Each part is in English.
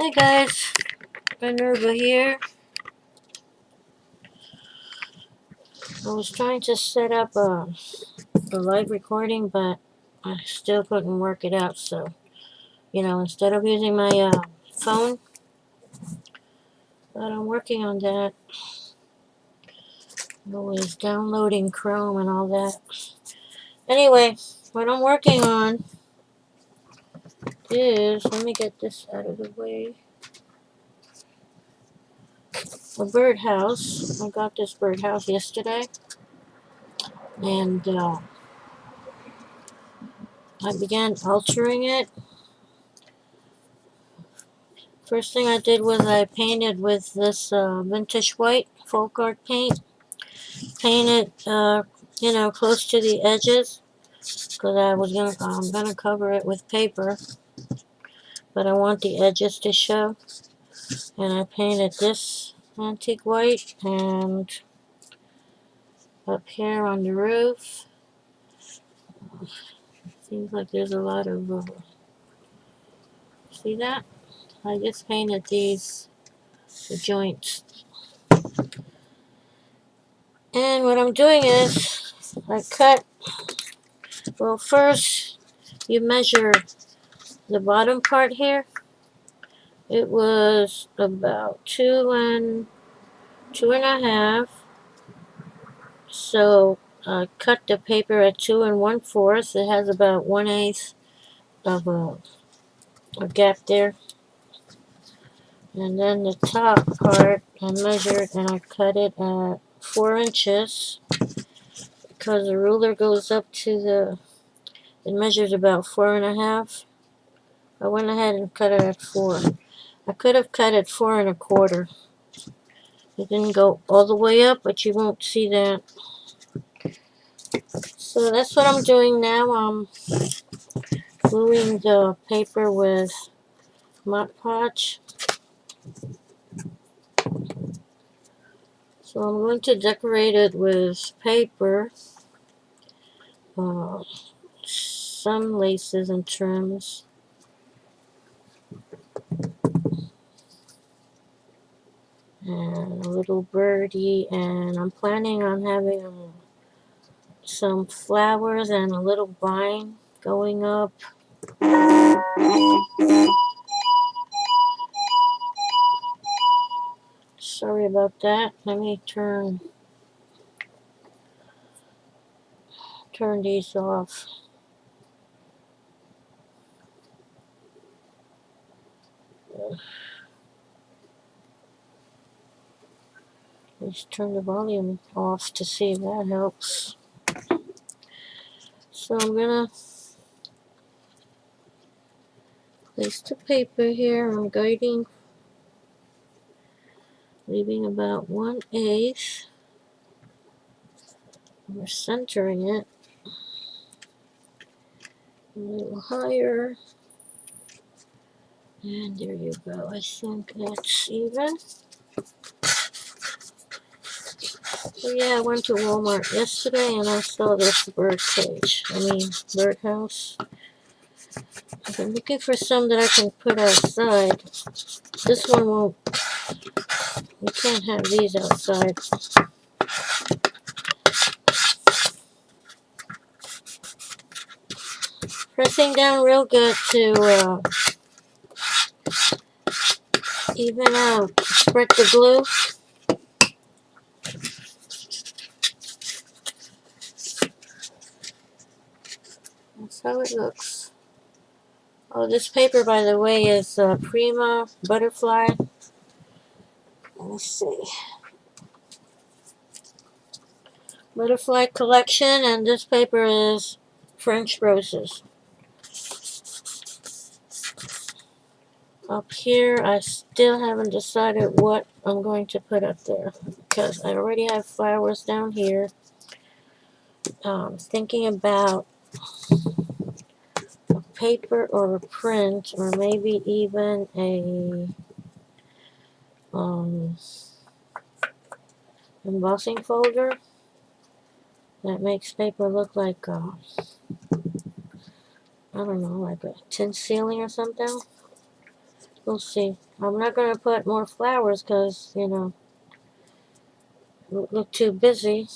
Hey guys, Minerva here. I was trying to set up a live recording, but I still couldn't work it out. So, instead of using my phone, but I'm working on that. Always downloading Chrome and all that. Anyway, what I'm working on is, let me get this out of the way. A birdhouse. I got this birdhouse yesterday, and I began altering it. First thing I did was I painted with this vintage white folk art paint. Painted, close to the edges, because I'm gonna cover it with paper, but I want the edges to show. And I painted this antique white, and up here on the roof, seems like there's a lot of. See that? I just painted the joints. And what I'm doing is I cut. Well, first you measure the bottom part here. It was about 2.5. So I cut the paper at 2 1/4. It has about 1/8 of a gap there. And then the top part I measured and I cut it at 4 inches, because the ruler goes up to it measures about 4.5. I went ahead and cut it at 4. I could have cut it 4 1/4. It didn't go all the way up, but you won't see that. So that's what I'm doing now. I'm gluing the paper with Mod Podge. So I'm going to decorate it with paper, some laces and trims, and a little birdie, and I'm planning on having some flowers and a little vine going up. Sorry about that. Let me turn these off. Let's turn the volume off to see if that helps. So I'm gonna place the paper here. I'm guiding, leaving about 1/8. We're centering it a little higher. And there you go. I think that's even. So yeah, I went to Walmart yesterday and I saw this birdhouse. I've been looking for some that I can put outside. This one won't. You can't have these outside. Pressing down real good to even out. Spread the glue. That's how it looks. Oh, this paper, by the way, is Prima Butterfly. Let me see. Butterfly collection, and this paper is French Roses. Up here, I still haven't decided what I'm going to put up there, because I already have flowers down here. Thinking about a paper or a print, or maybe even a embossing folder that makes paper look like I don't know, like a tin ceiling or something. We'll see. I'm not going to put more flowers because, you know, look too busy.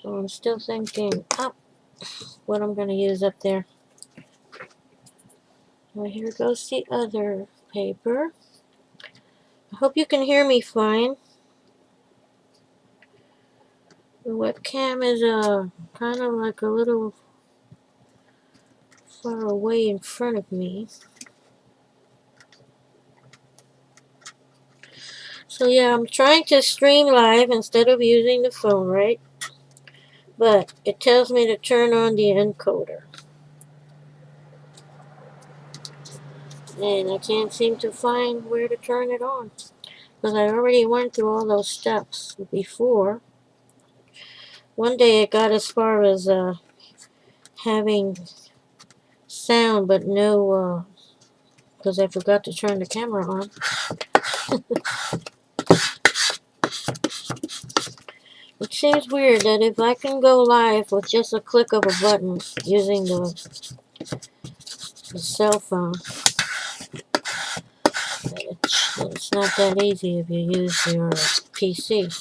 So I'm still thinking up what I'm going to use up there. Well, here goes the other paper. I hope you can hear me fine. The webcam is kind of like a little far away in front of me. So yeah, I'm trying to stream live instead of using the phone, right? But it tells me to turn on the encoder. And I can't seem to find where to turn it on. Because I already went through all those steps before. One day it got as far as having sound, but no, because I forgot to turn the camera on. It seems weird that if I can go live with just a click of a button using the cell phone, it's not that easy if you use your PC.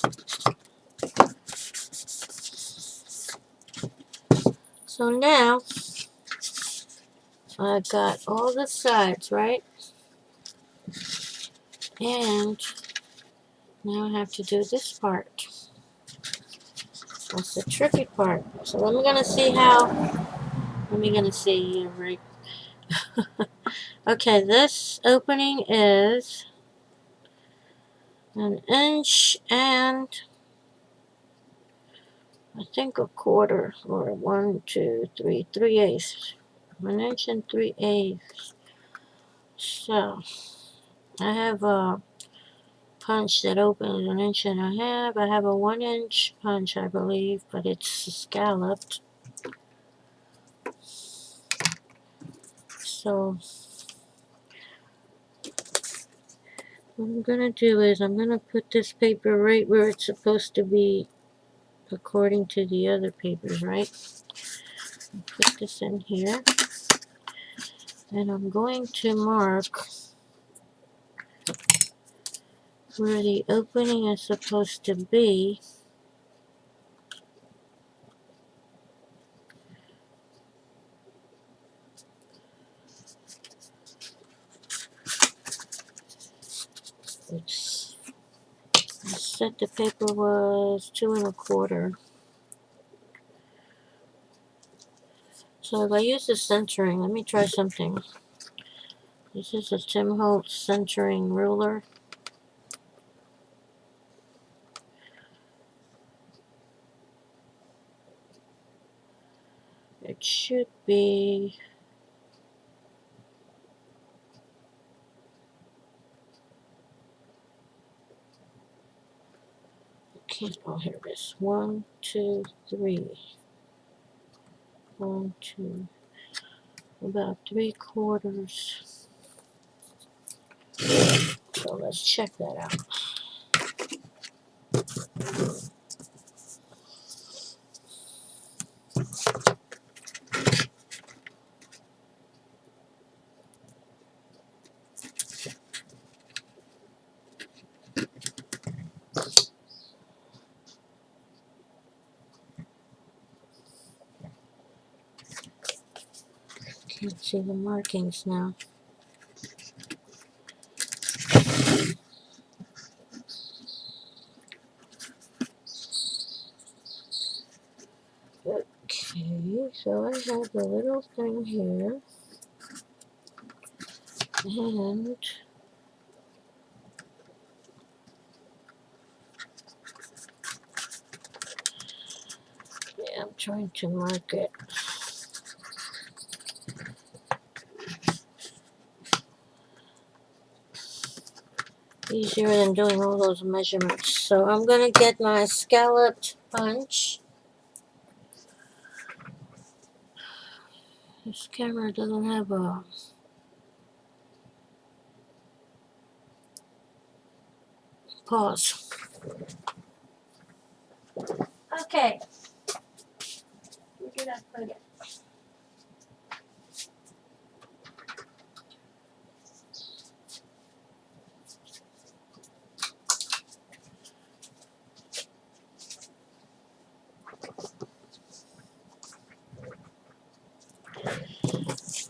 So now, I've got all the sides, right? And now I have to do this part. That's the tricky part. So I'm gonna see how. I'm gonna see, right? Okay, this opening is 1 inch and I think 1/4 or 3/8. 1 inch and 3/8. So I have a punch that opens 1.5 inches. I have a 1 inch punch, I believe, but it's scalloped. So what I'm gonna do is I'm gonna put this paper right where it's supposed to be according to the other papers, right? Put this in here. And I'm going to mark where the opening is supposed to be. Which I said the paper was 2 1/4. So if I use the centering, let me try something. This is a Tim Holtz centering ruler. It should be oh, here it is. 1, 2, 3. 1, 2, about 3/4. So let's check that out. Can't see the markings now. Okay, so I have a little thing here. And yeah, I'm trying to mark it. Easier than doing all those measurements. So I'm gonna get my scalloped punch. This camera doesn't have a pause. Okay. Where did I put it?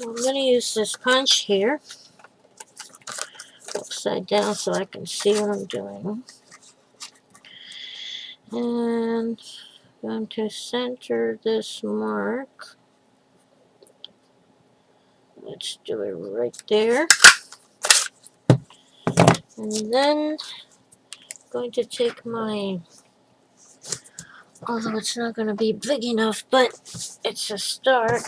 I'm going to use this punch here upside down so I can see what I'm doing. And I'm going to center this mark. Let's do it right there. And then I'm going to take my, although it's not going to be big enough, but it's a start.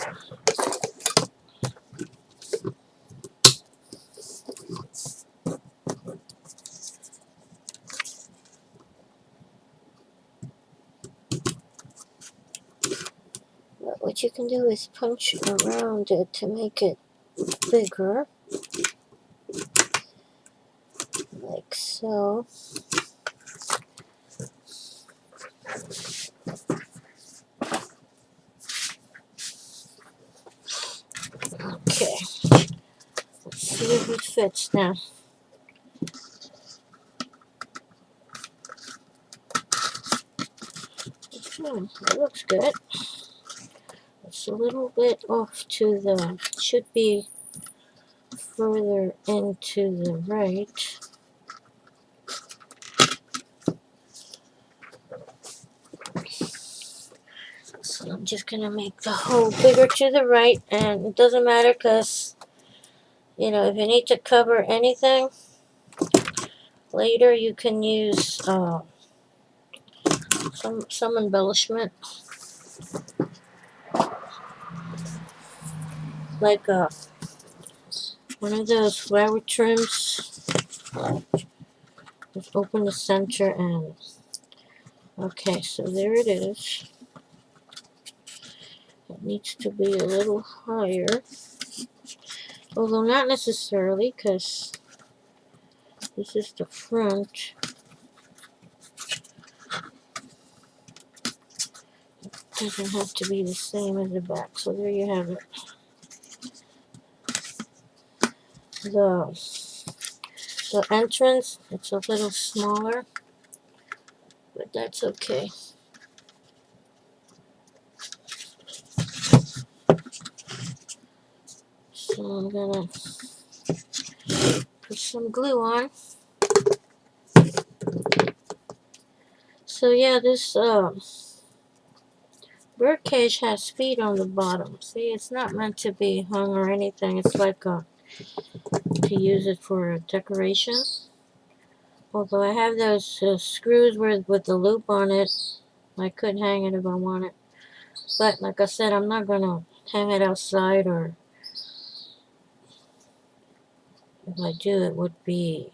But what you can do is punch around it to make it bigger, like so. Okay, let's see if it fits now. That looks good. It's a little bit off to the, should be further into the right. So I'm just going to make the hole bigger to the right, and it doesn't matter because, you know, if you need to cover anything, later you can use some embellishment, like one of those flower trims. Just open the center and, okay, so there it is. It needs to be a little higher, although not necessarily because this is the front. It doesn't have to be the same as the back, so there you have it. The entrance, it's a little smaller, but that's okay. So I'm gonna put some glue on. So yeah, this bird cage has feet on the bottom. See, it's not meant to be hung or anything. It's like to use it for decoration. Although I have those screws with the loop on it, I could hang it if I wanted. But like I said, I'm not gonna hang it outside, or if I do, it would be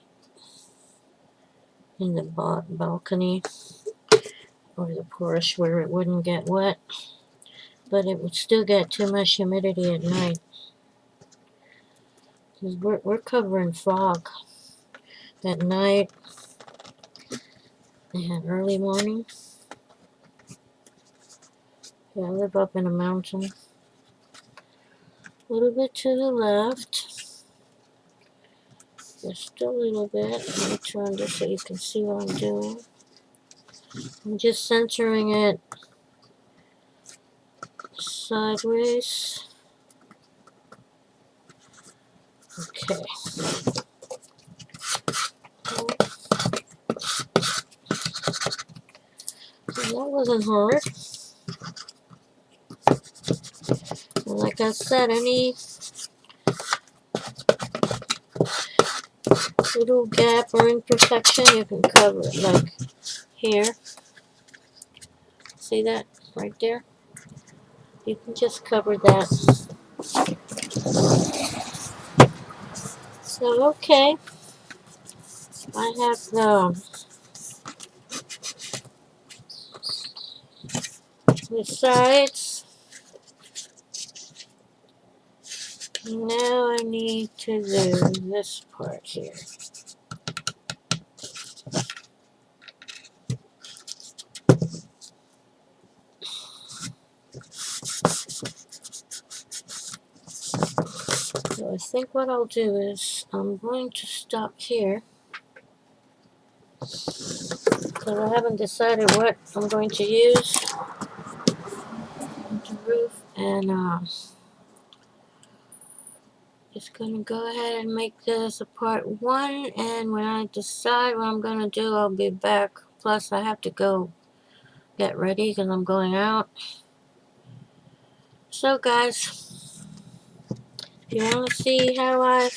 in the balcony or the porch where it wouldn't get wet. But it would still get too much humidity at night. Because we're covering fog at night and early morning. Yeah, I live up in a mountain. A little bit to the left. Just a little bit. Let me turn this so you can see what I'm doing. I'm just centering it sideways. Okay. That wasn't hard. And like I said, any little gap or imperfection you can cover it, like here. See that right there? You can just cover that. So okay, I have the sides. Now I need to do this part here. So I think what I'll do is I'm going to stop here because I haven't decided what I'm going to use to roof, and just gonna go ahead and make this a part 1, and when I decide what I'm gonna do, I'll be back. Plus, I have to go get ready because I'm going out. So, guys, if you want to see how I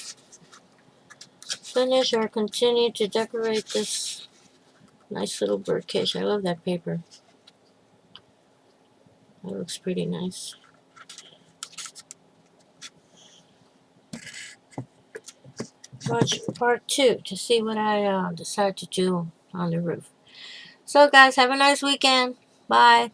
finish or continue to decorate this nice little bird cage, I love that paper. That looks pretty nice. Watch part 2 to see what I decide to do on the roof. So, guys, have a nice weekend. Bye.